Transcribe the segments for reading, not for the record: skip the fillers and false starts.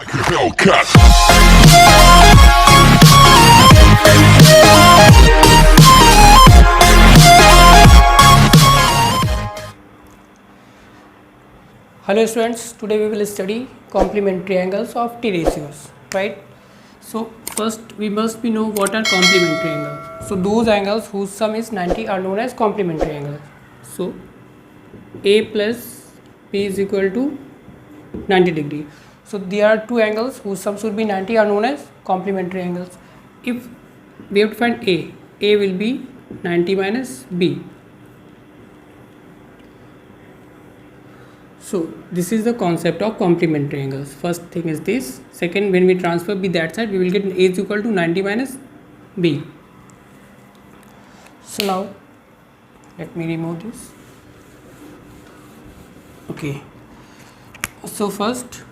like a Hellcat. Hello students, today we will study complementary angles of T ratios, right? So first we must know what are complementary angles. So those angles whose sum is 90 are known as complementary angles. So A plus B is equal to 90 degree. So there are two angles whose sum should be 90 are known as complementary angles. If we have to find A will be 90 minus B. So this is the concept of complementary angles. First thing is this. Second, when we transfer B that side, we will get A is equal to 90 minus B. So now let me remove this. Okay. So first,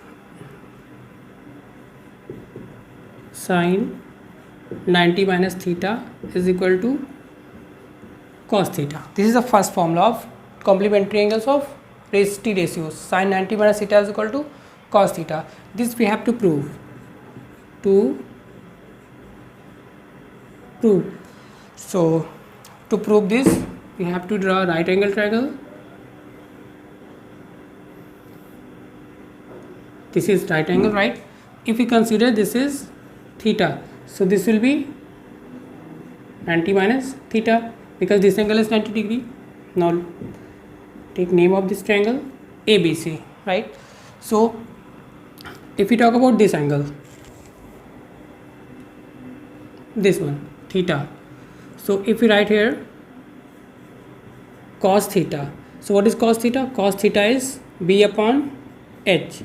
sine 90 minus theta is equal to cos theta. This is the first formula of complementary angles of T ratios. Sin 90 minus theta is equal to cos theta. This we have to prove. So to prove this, we have to draw a right angle triangle. This is right angle, right? If we consider this is theta, so this will be 90 minus theta because this angle is 90 degree. Now take name of this triangle ABC, right? So if we talk about this angle, this one theta, so if we write here cos theta, so what is cos theta? Cos theta is B upon H.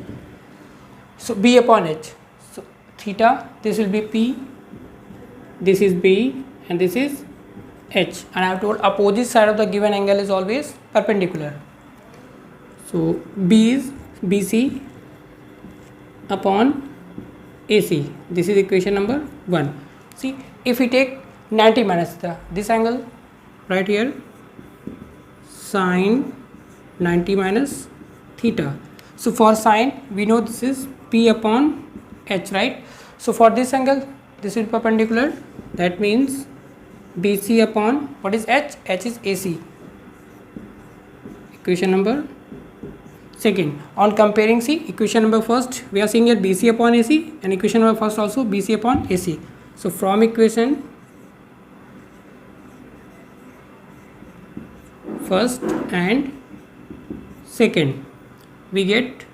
So B upon H, so theta, this will be P, this is B and this is H, and I have told opposite side of the given angle is always perpendicular. So B is BC upon AC. This is equation number 1. See, if we take 90 minus theta, this angle right here, sine 90 minus theta. So for sine, we know this is P upon H, right? So for this angle, this is perpendicular. That means BC upon what is H? H is AC. Equation number second. On comparing, see equation number first, we are seeing here BC upon AC, and equation number first also BC upon AC. So from equation first and second, we get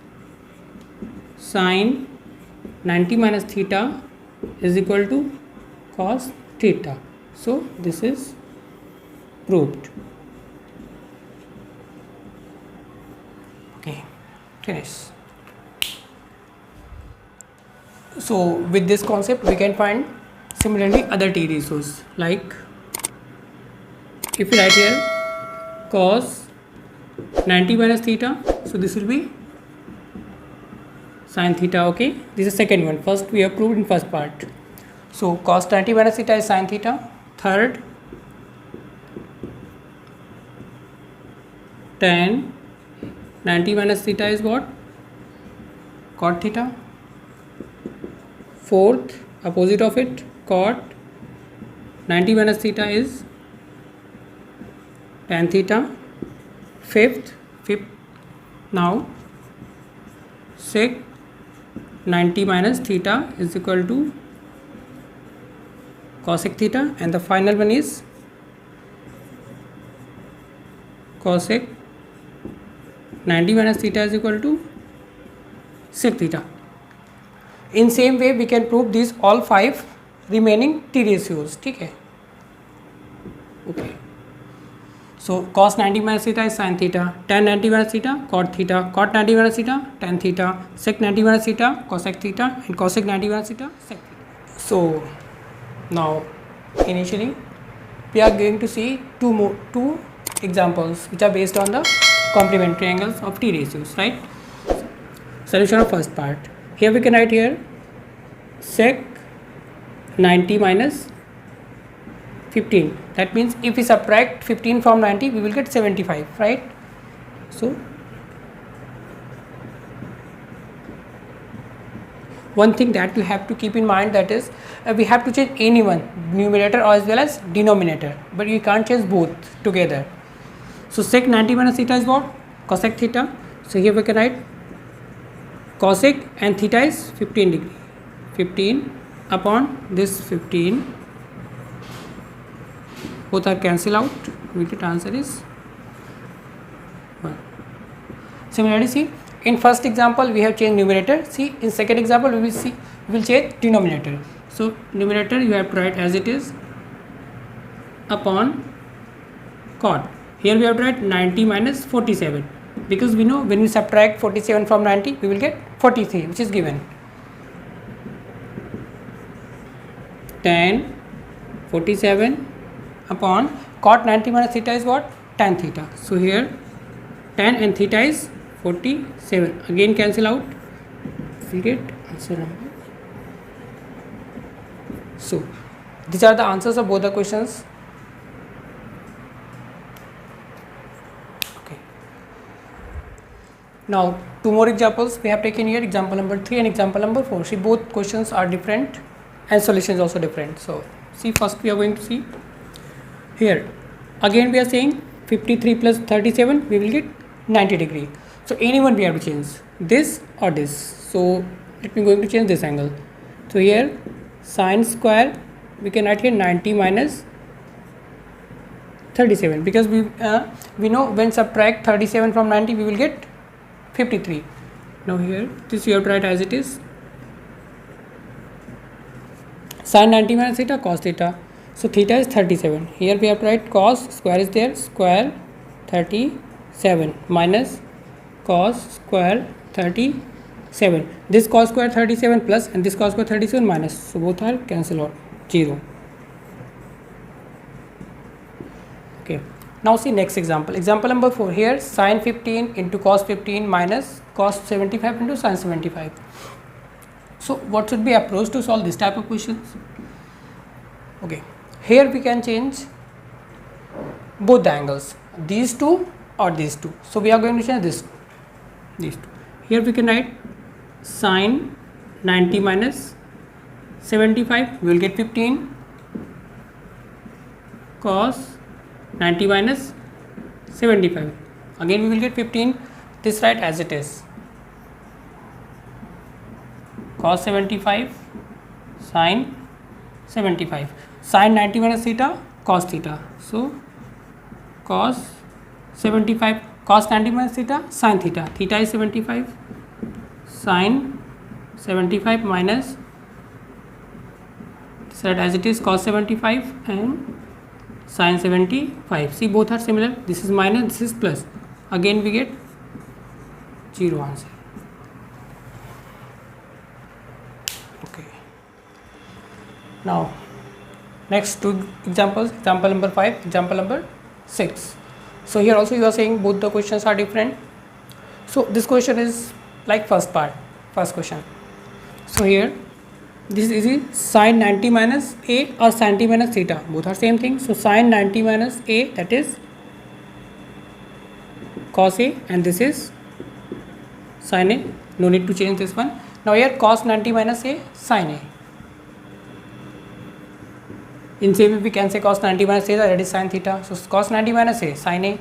sine 90 minus theta is equal to cos theta. So this is proved. Okay, finish. So with this concept we can find similarly other T ratios, like if we write here cos 90 minus theta, so this will be sin theta. Okay, this is second one. First we have proved in first part. So cos 90 minus theta is sin theta. Third, tan 90 minus theta is what? Cot theta. Fourth, opposite of it, cot 90 minus theta is tan theta. Fifth, now sec 90 minus theta is equal to cosec theta, and the final one is cosec 90 minus theta is equal to sec theta. In same way we can prove these all 5 remaining T ratios. Okay. So cos 90 minus theta is sin theta, tan 90 minus theta cot theta, cot 90 minus theta tan theta, sec 90 minus theta cosec theta, and cosec 90 minus theta sec theta. So now initially we are going to see two examples which are based on the complementary angles of T ratios, right? Solution of first part. Here we can write here sec 90 minus 15. That means if we subtract 15 from 90, we will get 75, right? So one thing that you have to keep in mind, that is we have to change any one, numerator as well as denominator, but you can't change both together. So sec 90 minus theta is what? Cosec theta. So here we can write cosec and theta is 15 degree. 15 upon this 15, both are cancel out. We get answer is 1. Similarly, see, in first example we have changed numerator. See, in second example we will change denominator. So numerator you have to write as it is upon cot. Here we have to write 90 minus 47, because we know when we subtract 47 from 90 we will get 43, which is given. Tan 47 upon cot 90 minus theta is what? Tan theta. So here tan and theta is 47. Again cancel out. We get answer number. So these are the answers of both the questions. Okay. Now two more examples we have taken here, example number 3 and example number 4. See, both questions are different and solutions also different. So see, first we are going to see here again we are saying 53 plus 37 we will get 90 degree. So anyone we have to change, this or this. So let me going to change this angle. So here sine square we can write here 90 minus 37, because we know when subtract 37 from 90 we will get 53. Now here this you have to write as it is sin 90 minus theta cos theta. So theta is 37. Here we have to write cos, square is there, square 37 minus cos square 37. This cos square 37 plus and this cos square 37 minus. So both are cancel out, 0. Okay. Now see next example. Example number 4. Here sin 15 into cos 15 minus cos 75 into sin 75. So what should be approach to solve this type of questions? Okay. Here we can change both the angles, these two or these two. So we are going to change these two. Here we can write sin 90 minus 75, we will get 15, cos 90 minus 75, again we will get 15. This write as it is cos 75 sin 75, sin 90 minus theta cos theta. So cos 75 cos 90 minus theta sin theta, theta is 75, sin 75 minus set as it is cos 75 and sin 75. See, both are similar. This is minus, this is plus. Again we get 0 answer. Okay. Now next two examples, example number 5, example number 6. So here also you are saying both the questions are different. So this question is like first question. So here this is sin 90 minus a or sin t minus theta, both are same thing. So sin 90 minus a, that is cos a, and this is sin a. No need to change this one. Now here cos 90 minus a sin a. In same way we can say cos 90 minus theta, that is sin theta. So cos 90 minus a sin a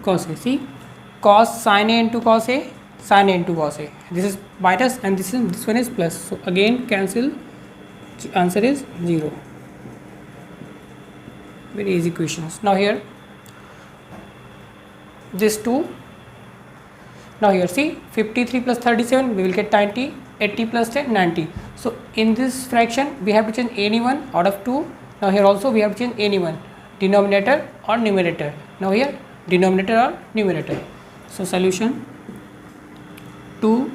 cos a. See, cos sin a into cos a, sin a into cos a. This is minus and this one is plus. So again cancel. Answer is 0. Very easy questions. Now here this 2. Now here see, 53 plus 37 we will get 90, 80 plus 10 90. So in this fraction we have to change any one out of 2. Now here also we have to change any one, denominator or numerator. Now here denominator or numerator. So solution 2.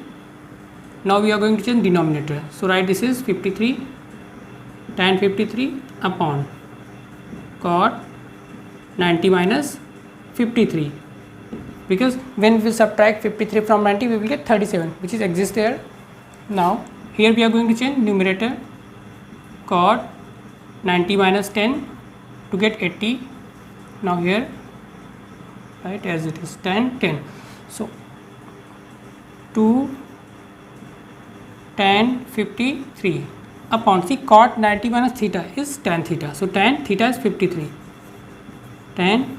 Now we are going to change denominator. So write this is 53 tan 53 upon cot 90 minus 53, because when we subtract 53 from 90 we will get 37, which is exists there. Now here we are going to change numerator, cot 90 minus 10 to get 80. Now here write as it is tan 10. So 2 tan 53 upon, see, cot 90 minus theta is tan theta, so tan theta is 53, tan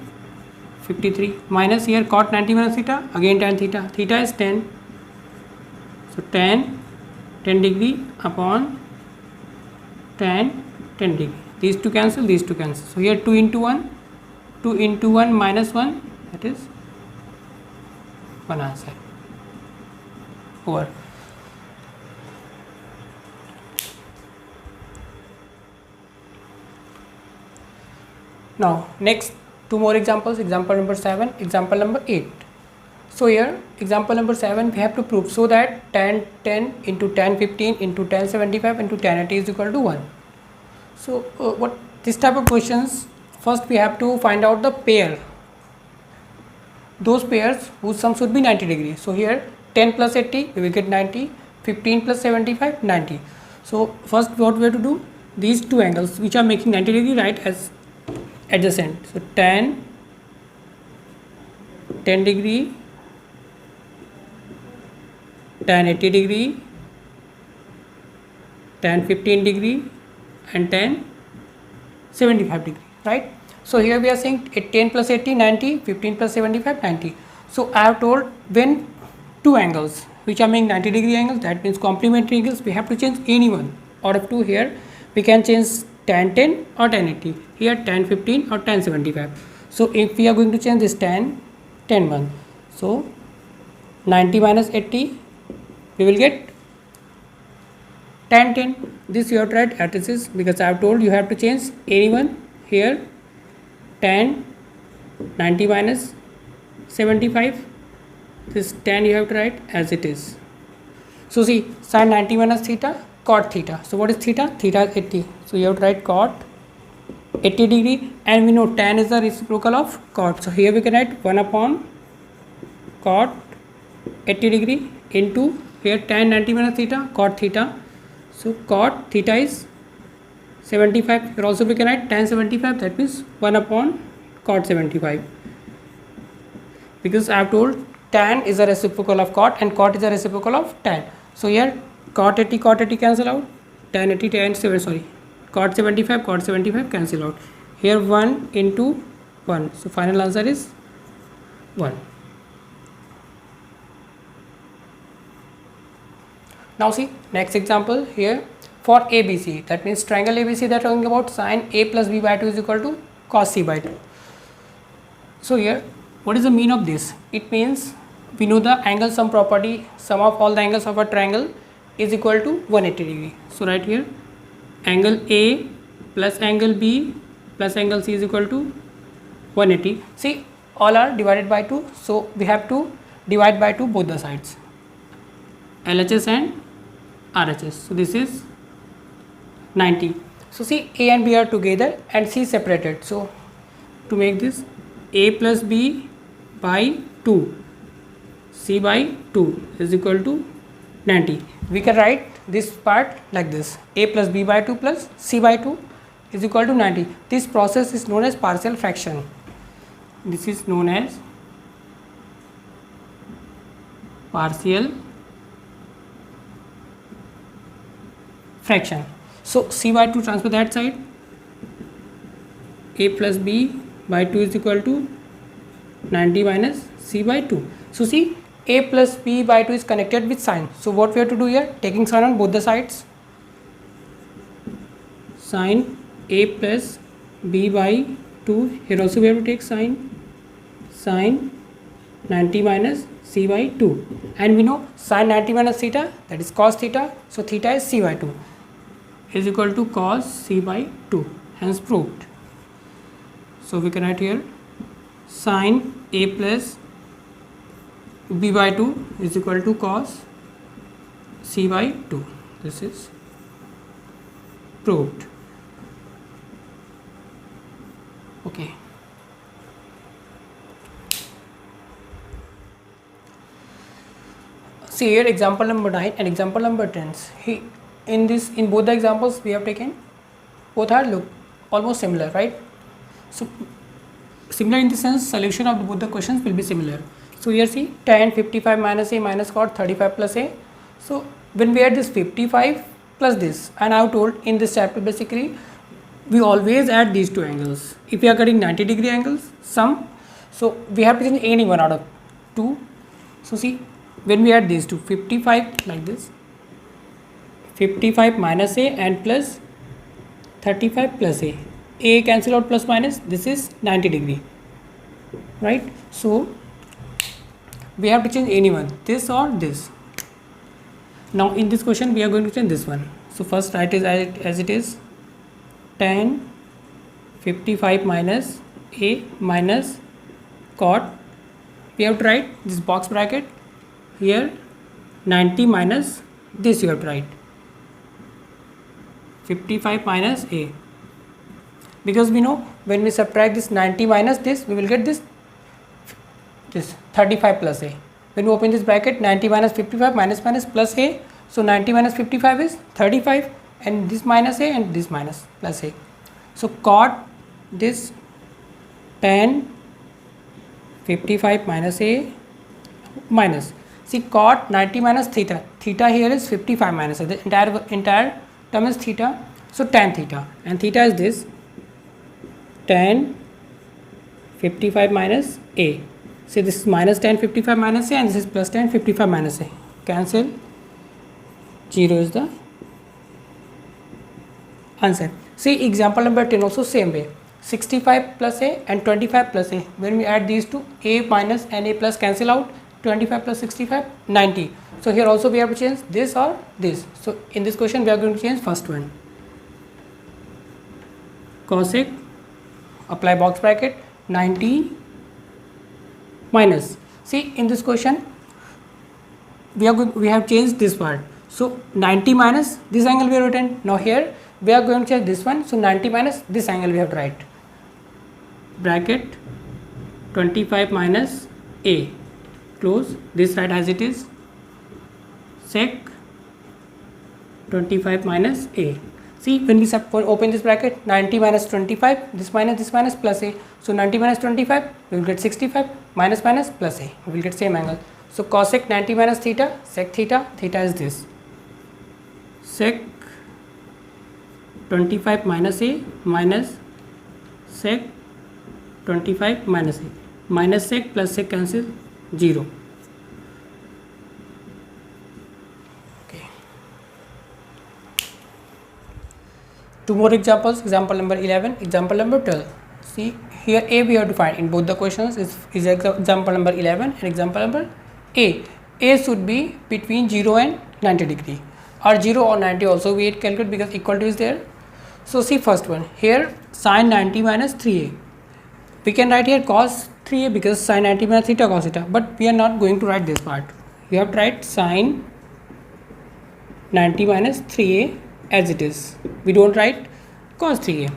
53 minus here cot 90 minus theta, again tan theta, theta is 10, so tan 10 degree upon tan 10 degree, these two cancel, these two cancel, so here 2 into 1, 2 into 1 minus 1, that is 1 answer over. Now next two more examples, example number 7, example number 8. So here example number 7 we have to prove, so that tan 10 into tan 15 into tan 75 into tan 80 is equal to 1. So what this type of questions, first we have to find out the pair, those pairs whose sum should be 90 degrees. So here 10 plus 80 we will get 90, 15 plus 75 90. So first what we have to do, these two angles which are making 90 degree write as adjacent, so tan 10 degree, tan 80 degree, tan 15 degree and tan 75 degree, right? So here we are saying 10 plus 80 90, 15 plus 75 90. So I have told when two angles which are making 90 degree angles, that means complementary angles, we have to change any one out of two. Here we can change tan 10 or tan 80, here tan 15 or tan 75. So if we are going to change this tan 10 one, so 90 minus 80 we will get tan 10. This you have to write addresses, because I have told you have to change any one. Here tan 90 minus 75, this tan you have to write as it is. So see, sin 90 minus theta, cot theta. So what is theta? Theta is 80. So you have to write cot 80 degree, and we know tan is the reciprocal of cot. So here we can write 1 upon cot 80 degree into here tan 90 minus theta, cot theta. So cot theta is 75. Here also we can write tan 75, that means 1 upon cot 75. Because I have told tan is a reciprocal of cot and cot is a reciprocal of tan. So here cot 80 cancel out, tan 80 tan 7 sorry cot 75 cancel out. Here 1 into 1, so final answer is 1. Now see next example here for ABC, that means triangle ABC, that talking about sin A plus B by 2 is equal to cos C by 2. So here what is the mean of this? It means we know the angle sum property, sum of all the angles of a triangle is equal to 180 degree. So right here angle A plus angle B plus angle C is equal to 180. See, all are divided by 2, so we have to divide by 2 both the sides, LHS and RHS. So this is 90. So see, A and B are together and C separated. So to make this, A plus B by 2, C by 2 is equal to 90. We can write this part like this: A plus B by 2 plus C by 2 is equal to 90. This process is known as partial fraction. This is known as partial fraction. So C by 2 transfer that side, A plus B by 2 is equal to 90 minus C by 2. So see, A plus B by 2 is connected with sine. So what we have to do here, taking sine on both the sides, sine A plus B by 2, here also we have to take sine 90 minus C by 2, and we know sine 90 minus theta, that is cos theta, so theta is C by 2 is equal to cos C by 2, hence proved. So we can write here sine A plus B by 2 is equal to cos C by 2. This is proved. Okay. See here example number 9 and example number 10. In both the examples we have taken, both are look almost similar, right? So similar in the sense solution of both the questions will be similar. So here see tan 55 minus a minus cot 35 plus a. So when we add this 55 plus this, and I have told in this chapter basically we always add these two angles. If we are getting 90-degree angles sum, so we have to change any one out of two. So see when we add these two, 55 like this, 55 minus a and plus 35 plus a cancel out plus minus, this is 90-degree, right? So we have to change any one, this or this. Now in this question we are going to change this one. So first write it as it is, tan 55 minus a minus cot, we have to write this box bracket here, 90 minus this you have to write 55 minus a, because we know when we subtract this 90 minus this we will get this 35 plus a. When we open this bracket, 90 minus 55 minus plus a, so 90 minus 55 is 35, and this minus a and this minus plus a. So cot this tan 55 minus a minus, see cot 90 minus theta, theta here is 55 minus a, the entire term is theta, so tan theta, and theta is this tan 55 minus a. See this is minus tan 55 minus a and this is plus tan 55 minus a, cancel, 0 is the answer. See example number 10 also same way, 65 plus a and 25 plus a, when we add these two, a minus and a plus cancel out, 25 plus 65 90. So here also we have to change this or this. So in this question we are going to change first one, cosec, apply box bracket, 90 minus, see in this question we have changed this part, so 90 minus this angle we have written. Now here we are going to change this one, so 90 minus this angle we have to write, bracket 25 minus a, close, this side as it is, sec 25 minus a. See when we open this bracket, 90 minus 25, this minus plus a, so 90 minus 25 we will get 65, minus plus a, we will get same angle. So cosec 90 minus theta, sec theta, theta is this, sec 25 minus a minus sec 25 minus a, minus sec plus sec cancel, 0. Two more examples, example number 11, example number 12. See here a we have to find in both the questions is example number 11 and example number a. A should be between 0 and 90 degree, or 0 or 90 also we calculate because equal to is there. So see first one here, sin 90 minus 3a, we can write here cos 3a because sin 90 minus theta cos theta, but we are not going to write this part. You have to write sin 90 minus 3a as it is, we don't write cos 3a.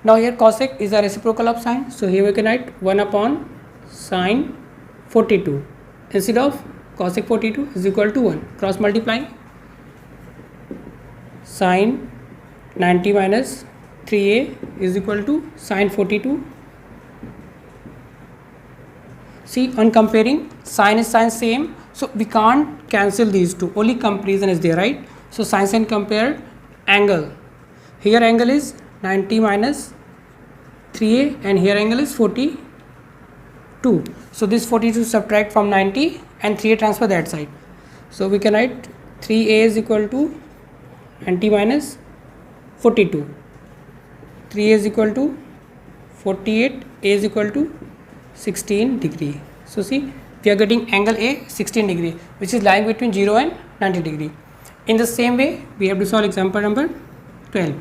Now here cosec is a reciprocal of sine, so here we can write 1 upon sine 42, instead of cosec 42 is equal to 1, cross multiply, sine 90 minus 3a is equal to sine 42. See on comparing, sine is sine same, so we can't cancel these two, only comparison is there, right? So sine compare angle, here angle is 90 minus 3a and here angle is 42. So this 42 subtract from 90 and 3a transfer that side. So we can write 3a is equal to 90 minus 42. 3a is equal to 48, a is equal to 16 degree. So see we are getting angle A 16 degree, which is lying between 0 and 90 degree. In the same way we have to solve example number 12.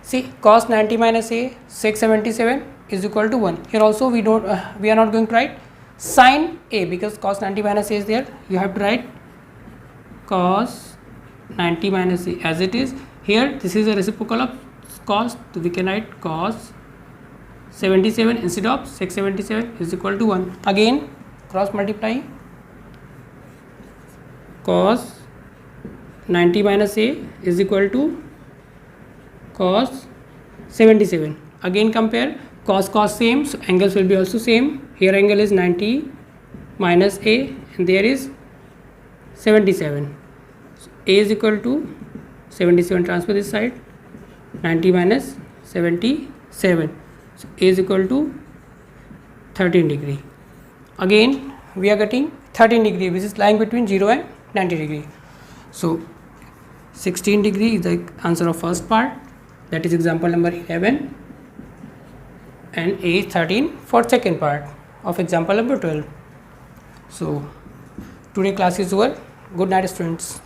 See cos 90 minus a sec 77 is equal to 1. Here also we are not going to write sin a because cos 90 minus a is there. You have to write cos 90 minus a as it is. Here this is a reciprocal of cos, so we can write cos 77 instead of sec 77 is equal to 1. Again cross multiply, cos 90 minus a is equal to cos 77. Again compare, cos same, so angles will be also same. Here angle is 90 minus A, and there is 77. So A is equal to 77, transfer this side, 90 minus 77. So A is equal to 13 degree. Again we are getting 13 degree, which is lying between 0 and 90 degree. So 16 degree is the answer of first part, that is example number 11, and A is 13 for second part of example number 12. So today class is over. Good night, students.